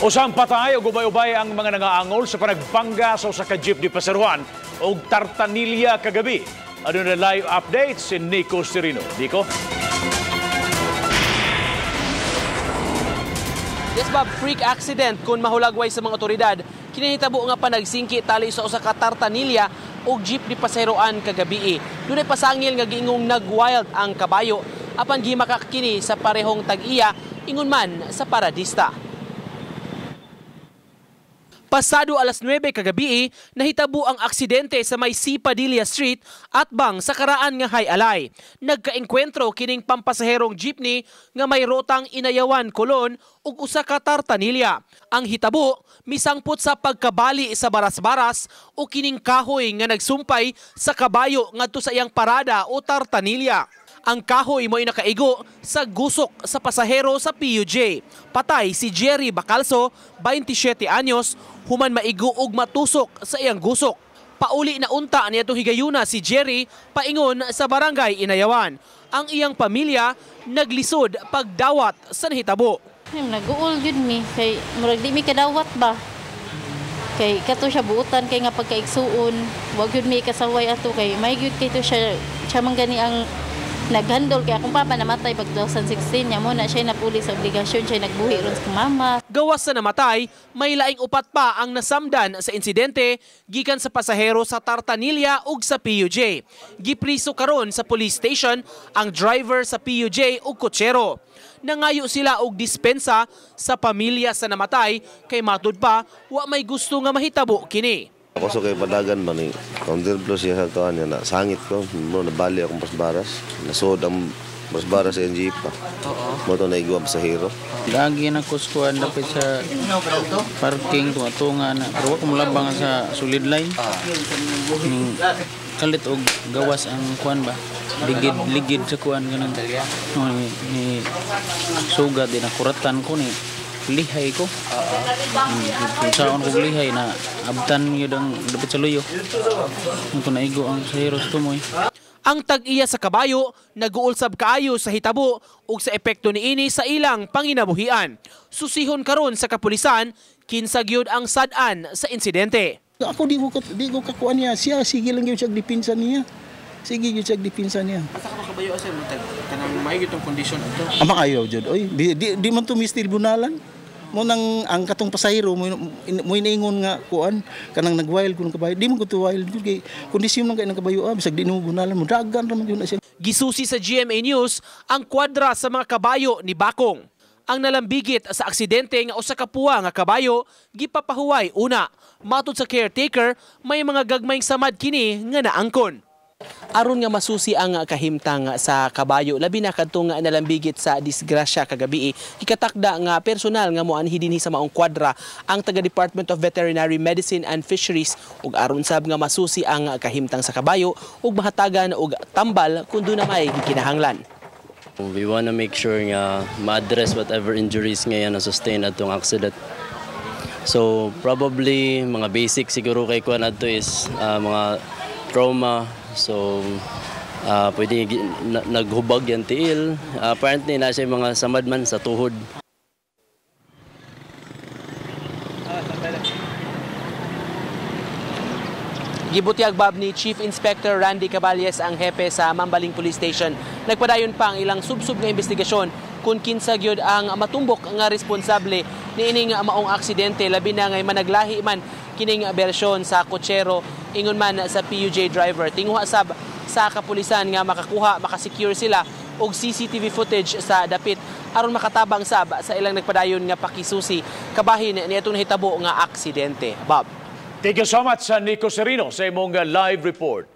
Usang patay o ubay-ubay ang mga nangaangol sa panagbangga sa usa ka jeep di Pasaruan o Tartanilla kagabi. Ano na live update si Nico Serino. Nico? Yes, Bob, freak accident kung mahulagway sa mga otoridad. Kinahitabo nga panagsingki tali sa usa ka Tartanilla o jeep di Pasaruan kagabi. Dunay pasangil nga giingong nag-wild ang kabayo apan gimakak kini sa parehong tag-iya ingon man sa paradista. Pasado alas 9 kagabi, nahitabo ang aksidente sa may C. Padilla Street at bang sa karaan nga Hay-Alay. Nagkaengkwentro kining pampasaherong jeepney nga may rotang Inayawan, Colon ug usa ka Tartanilla. Ang hitabo misangpot sa pagkabali sa baras-baras o kining kahoy nga nagsumpay sa kabayo ngadto sa iyang parada o Tartanilla. Ang kahoy mo'y nakaigo sa gusok sa pasahero sa PUJ. Patay si Jerry Bacalso, 27 anyos, human maigo og matusok sa iyang gusok. Pauli na unta niyadtong higayuna si Jerry paingon sa barangay Inayawan. Ang iyang pamilya naglisod pagdawat sa nahitabo. Nag-uol yun mi kay murag di mi kadawat ba. Kay kato siya buutan kay nga pagkaigsuon, wag yun mi kasaway ato kay may gyud kay to siya man gani ang naghandol kaya akong papa namatay pag 2016 niya mo na siya napuli sa obligasyon siya nagbuhi ron sa mama. Gawas sa namatay, may laing upat pa ang nasamdan sa insidente gikan sa pasahero sa Tartanilla ug sa PUJ. Gipriso karon sa police station ang driver sa PUJ ug kotsero. Nangayo sila og dispensa sa pamilya sa namatay kay matud pa wa may gusto nga mahitabo kini. Ako sa kay padagan ba ni counter plus siya sa tuan niya na sangit ko mo nabali akong pasbaras nasod ang pasbaras sa jeep pa. Mo to naigwa sa hero. Lagi na kuskuan dapat sa parking tunga na pero ko mulabang sa solid line. Kalit og gawas ang kuan ba ligid sa kuan ganun. Ni sugat din akuratan ko ni lihay ko. Saan ko lihay na abtan yun ang dapat sa luyo. Kung naigo ang sahiros tumoy. Ang tag-iya sa kabayo, nag-uulsab kaayo sa hitabo ug sa epekto niini sa ilang panginabuhian. Susihon karon sa kapulisan, kinsa gyud ang sad-an sa insidente. Ako di ko kakuan niya. Siya sige lang gyud siya dipinsan niya. Sige gyud siya dipinsan niya. Asa ka kabayo asa mo kanang may gyud tong kondisyon ato. Ama kayo jud. Oy, di man to mistil bunalan. Mo nang ang katong pasahero mo inaingon nga kuan kanang nagwild kun kabayo di mo ko to wild kay kondisyon man kay nang kabayo bisag di mo bunalan mo dagan ra man yun na siya. Gisusi sa GMA News ang kwadra sa mga kabayo ni Bakong. Ang nalambigit sa aksidente nga usa ka puwa nga kabayo gipapahuway una. Matud sa caretaker may mga gagmayng samad kini nga naangkon. Aron nga masusi ang kahimtang sa kabayo labi na kadtong nalambigit sa disgrasya kagabi, ikatakda nga personal nga moanhi dinhi sa maong kwadra ang taga Department of Veterinary Medicine and Fisheries ug aron sab nga masusi ang kahimtang sa kabayo ug mahatagan og tambal kun do na may gikinahanglan. We want to make sure nga ma-address whatever injuries nga yan na-sustain atong accident. So probably mga basic siguro kay kuan adto is mga trauma. So pwede naghubag yan tiil. Apparently na siya mga samad man sa tuhod. Gibutiag Bob ni Chief Inspector Randy Caballes ang hepe sa Mambaling Police Station. Nagpadayon pa ang ilang subsub nga investigasyon kung kinsa gyud ang matumbok nga responsable niining maong aksidente labi na ngay managlahi man kining bersyon sa kotsero ingon man sa PUJ driver. Tinguha sab sa kapulisan nga makasecure sila og CCTV footage sa dapit aron makatabang sab sa ilang nagpadayon nga pakisusi kabahin niadtong nahitabo nga aksidente. Bob. Thank you so much, Nico Serino, sa imong live report.